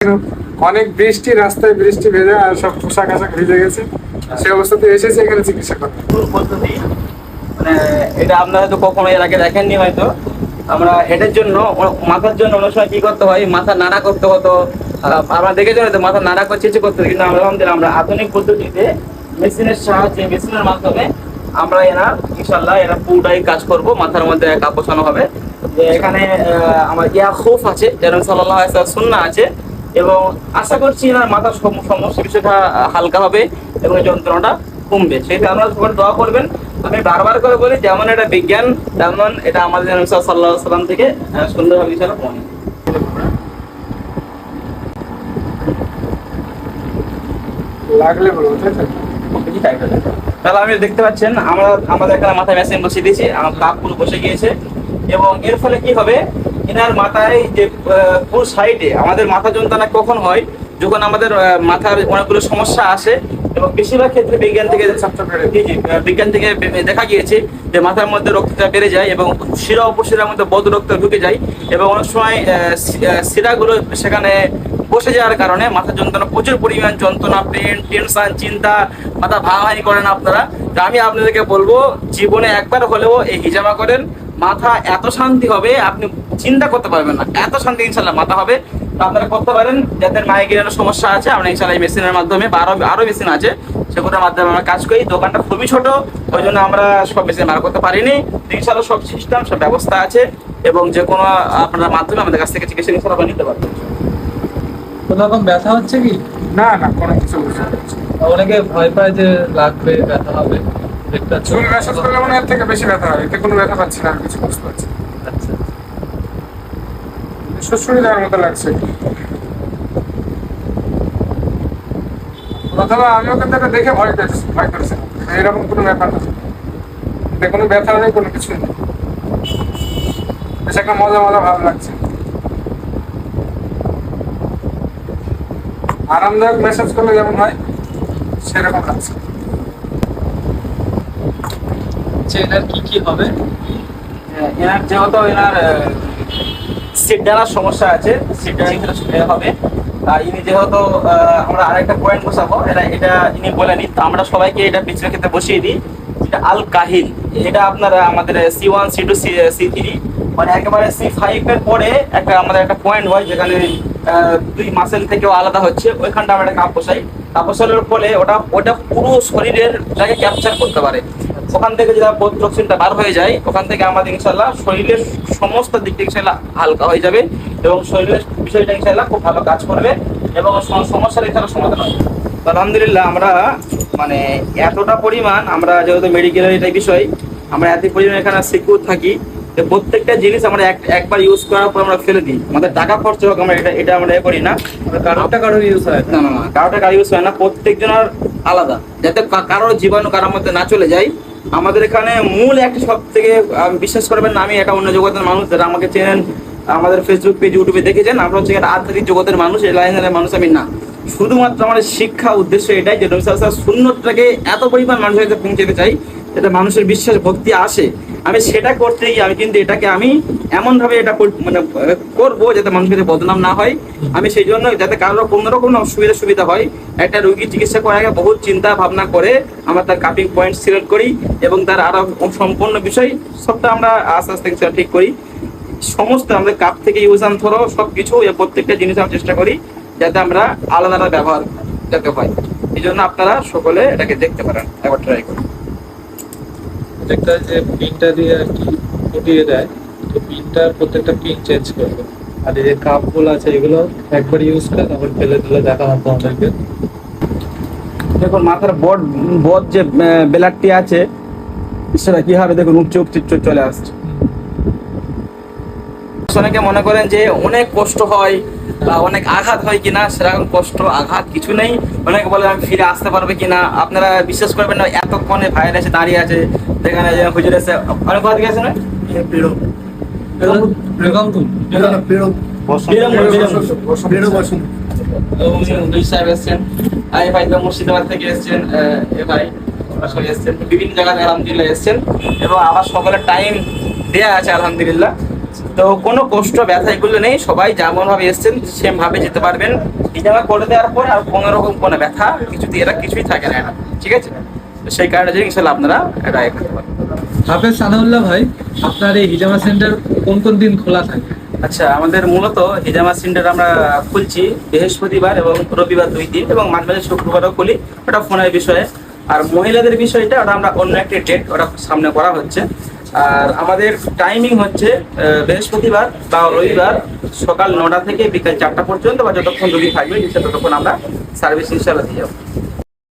অনেক বৃষ্টি, রাস্তায় বৃষ্টি ভেজা আর সব পোশাক আশাক ভিজে গেছে। সে অবস্থাতে এসেছে এখানে চিকিৎসা করতে। পদ্ধতি মানে এটা আপনারা তো কখনো এর আগে দেখেননি হয়তো। আমরা হেডের জন্য, মাথার জন্য অনেক সময় কি করতে হয়, মাথা নাড়া করতে হতো। আমরা দেখেছেন হয়তো মাথা নাড়া করে চেঁচে করতে হতো, কিন্তু আমরা আধুনিক পদ্ধতিতে মেশিনের সাহায্যে, মেশিনের মাধ্যমে আমরা ইনশাল্লাহ পুরোটাই কাজ করব। মাথার মধ্যে কাপ বসানো হবে। যে এখানে আমার খুফ আছে, যেন সাল্লাল্লাহু আলাইহি ওয়াসাল্লাম সুন্নাহ আছে, এবং আশা করছি এনার মাথার সমস্যা বিষয়টা হালকা হবে এবং যন্ত্রণাটা কমবে। সেটা আপনারা সবাই দোয়া করবেন। আমি বারবার করে বলি, যেমন এটা বিজ্ঞান, তেমন এটা আমাদের নবী সাল্লাল্লাহু আলাইহি ওয়াসাল্লাম থেকে সুন্দরভাবে ইনশাআল্লাহ প্রমাণিত। লাগলে বলবো, তাই তো? তাহলে আপনি দেখতে পাচ্ছেন আমাদের এখানে মাথায় মেশিন বসিয়ে দিয়েছি, আমার কাপ পুরো বসে গিয়েছে, এবং এর ফলে কি হবে, এনার মাথায় যে পুরো সাইডে আমাদের মাথা যন্ত্রণা কখন হয়, যখন আমাদের মাথার অনেকগুলো সমস্যা আসে, এবং বেশিরভাগ ক্ষেত্রে বিজ্ঞান থেকে দেখা গিয়েছে যে মাথার মধ্যে রক্তচাপ বেড়ে যায় এবং শিরা উপশিরার মধ্যে বদ রক্ত ঢুকে যায়, এবং অনেক সময় শিরাগুলো সেখানে বসে যাওয়ার কারণে মাথা যন্ত্রণা, প্রচুর পরিমাণ যন্ত্রণা, পেন, টেনশন, চিন্তা, মাথা ভাঙাভাঙি করেন আপনারা। তো আমি আপনাদেরকে বলবো, জীবনে একবার হলেও এই হিজামা করেন। মাথা এত শান্তি হবে, আপনি চিন্তা করতে পারবেন না, এত শান্তি ইনশাল্লাহ মাথা হবে। তো আপনারা করতে পারেন। যাদের মাইগ্রেনের সমস্যা আছে, আমরা ইনশাল্লাহ এই মেশিনের মাধ্যমে বা আরো মেশিন আছে, সেগুলোর মাধ্যমে আমরা কাজ করি। দোকানটা খুবই ছোট, ওই জন্য আমরা সব মেশিন বার করতে পারিনি। ইনশাল্লাহ সব সিস্টেম, সব ব্যবস্থা আছে, এবং যে কোনো আপনার মাধ্যমে আমাদের কাছ থেকে চিকিৎসা ইনশাল্লাহ নিতে পারবেন। কোনো রকম ব্যথা হচ্ছে কি? না না, কোনো কিছু বুঝতে পারছি না। অনেকে ভয় পায় যে লাগবে, ব্যথা হবে। চুল ম্যাসাজ করলে মনে এর থেকে বেশি ব্যথা হয়। এতে কোনো ব্যথা পাচ্ছি না, আমি কিছু বুঝতে পারছি না। আচ্ছা, সুড়সুড়ি দেওয়ার মতো লাগছে। প্রথমে আমিও কিন্তু এটা দেখে ভয় করেছিলাম, এরকম কোনো ব্যাপার না। এতে কোনো ব্যথা নেই, কোনো কিছু নেই, বেশ একটা মজা মজা ভাব লাগছে। আরামদায়ক ম্যাসাজ করলে যেমন হয় সেরকম লাগছে। এনার কি হবে? এনার যেহেতু সিট ডানার সমস্যা আছে, সিট ডানা হবে। আর ইনি যেহেতু আমরা আরেকটা পয়েন্ট বসাবো, এটা ইনি বলে নিন। তো আমরা সবাইকে এটা পিছনের ক্ষেত্রে বসিয়ে দিই, যেটা আল কাহিল। এটা আপনারা আমাদের C1, C2, C3, মানে একেবারে C5 এর পরে আমাদের একটা পয়েন্ট হয়, যেখানে দুই মাসেল থেকেও আলাদা হচ্ছে, ওইখানটা আমরা একটা কাপ বসাই। কাপ বসানোর ফলে ওটা পুরো শরীরের জায়গায় ক্যাপচার করতে পারে। ওখান থেকে যদি টক্সিনটা বার হয়ে যায়, ওখান থেকে আমাদের ইনশাল্লাহ শরীরের সমস্ত দিকটা ইনশাল্লাহ হালকা হয়ে যাবে, এবং শরীরের বিষয়টা ইনশাল্লাহ খুব ভালো কাজ করবে, এবং সমস্যার ইনশাল্লাহ সমাধান হবে। তো আলহামদুলিল্লাহ, আমরা মানে এতটা পরিমাণ, আমরা যেহেতু মেডিকেলের এটাই বিষয়, আমরা এত পরিমাণ এখানে সিকিউর থাকি যে প্রত্যেকটা জিনিস আমরা একবার ইউজ করার পর আমরা ফেলে দিই। আমাদের টাকা খরচ হোক, আমরা এটা আমরা করি না। কারোর ইউজ হয় না, কারোটা ইউজ হয় না, প্রত্যেকজনের আলাদা, যাতে কারোর জীবাণু কারোর মধ্যে না চলে যায়। আমাদের এখানে মূল একটা সব থেকে, বিশ্বাস করবেন না, আমি এটা অন্য জগতের মানুষ, যারা আমাকে চেনেন, আমাদের ফেসবুক পেজ, ইউটিউবে দেখেছেন, আমরা হচ্ছে একটা আধ্যাত্মিক জগতের মানুষ, এই লাইনের মানুষ আমি না। শুধুমাত্র আমাদের শিক্ষা উদ্দেশ্য এটাই যে নবী সাল্লাল্লাহু আলাইহি ওয়াসাল্লাম সুন্নতটাকে এত পরিমাণ মানুষের কাছে পৌঁছাতে চাই, যাতে মানুষের বিশ্বাস ভক্তি আসে। আমি সেটা করতে গিয়ে আমি কিন্তু এটাকে আমি এমনভাবে এটা মানে করবো যাতে মানুষের কাছে বদনাম না হয়। আমি সেই জন্য, যাতে কারোর কোনো রকম সুবিধা হয়, একটা রোগীর চিকিৎসা করার আগে বহুত চিন্তা ভাবনা করে আমরা তার কাপিং পয়েন্ট সিলেক্ট করি, এবং তার আরো সম্পূর্ণ বিষয় সবটা আমরা আস্তে আস্তে ঠিক করি। সমস্ত আমাদের কাপ থেকে ইউজ অ্যান্ড থ্রো সবকিছু, প্রত্যেকটা জিনিস আমরা চেষ্টা করি যাতে আমরা আলাদা আলাদা ব্যবহার যাতে হয়। এই জন্য আপনারা সকলে এটাকে দেখতে পারেন, একবার ট্রাই করুন। একটা যে পিনটা দিয়ে আর কি ফুটিয়ে দেয়, তো পিনটার প্রত্যেকটা পিন চেঞ্জ করবে। আর এই যে কাপগুলো আছে, এগুলো একবার ইউজ করে তারপর ফেলে দিলে দেখা হতো আমাদেরকে। দেখুন মাথার বদ যে বেলারটি আছে, সেটা কি হবে দেখুন, উপচে চলে আসছে। অনেকে মনে করেন যে অনেক কষ্ট হয় বা অনেক আঘাত হয় কিনা, সেরকম কষ্ট আঘাত কিছু নেই। অনেকে বলে আমি ফিরে আসতে পারবে কিনা, আপনারা বিশ্বাস করবেন না, এতক্ষণে ভাইয়ের এসে দাঁড়িয়ে আছে, যেখানে হুজুর এসে অনেক কথা গেছে না, মুর্শিদাবাদ থেকে এসছেন, বিভিন্ন জায়গায় আলহামদুলিল্লাহ এসছেন, এবং আবার সকলের টাইম দেয়া আছে আলহামদুলিল্লাহ। তো কোনো কষ্ট ব্যথা এগুলো নেই, সবাই যেমন ভাবে এসছেন সেম ভাবে যেতে পারবেন। হিজামা করে দেওয়ার পর আর কোনো রকম কোনো ব্যথা কিছুই থাকে না এটা, ঠিক আছে? তো সেই কারণে যে ইনশাল্লাহ আপনারা এটা করতে পারবেন। হাফেজ সানাউল্লাহ ভাই, আপনার এই হিজামা সেন্টার কোন কোন দিন খোলা থাকে? আচ্ছা, আমাদের মূলত হিজামা সেন্টার আমরা খুলছি বৃহস্পতিবার এবং রবিবার 2 দিন, এবং মাঝে মাঝে শুক্রবারও খুলি, ওটা ফোনের বিষয়ে। আর মহিলাদের বিষয়টা ওটা আমরা অন্য একটি ডেট ওটা সামনে করা হচ্ছে। আর আমাদের টাইমিং হচ্ছে বৃহস্পতিবার বা রবিবার সকাল 9টা থেকে বিকাল 4টা পর্যন্ত, বা যতক্ষণ রোগী থাকবে ততক্ষণ আমরা সার্ভিস ইনশাল্লাহ দিয়ে যাবো।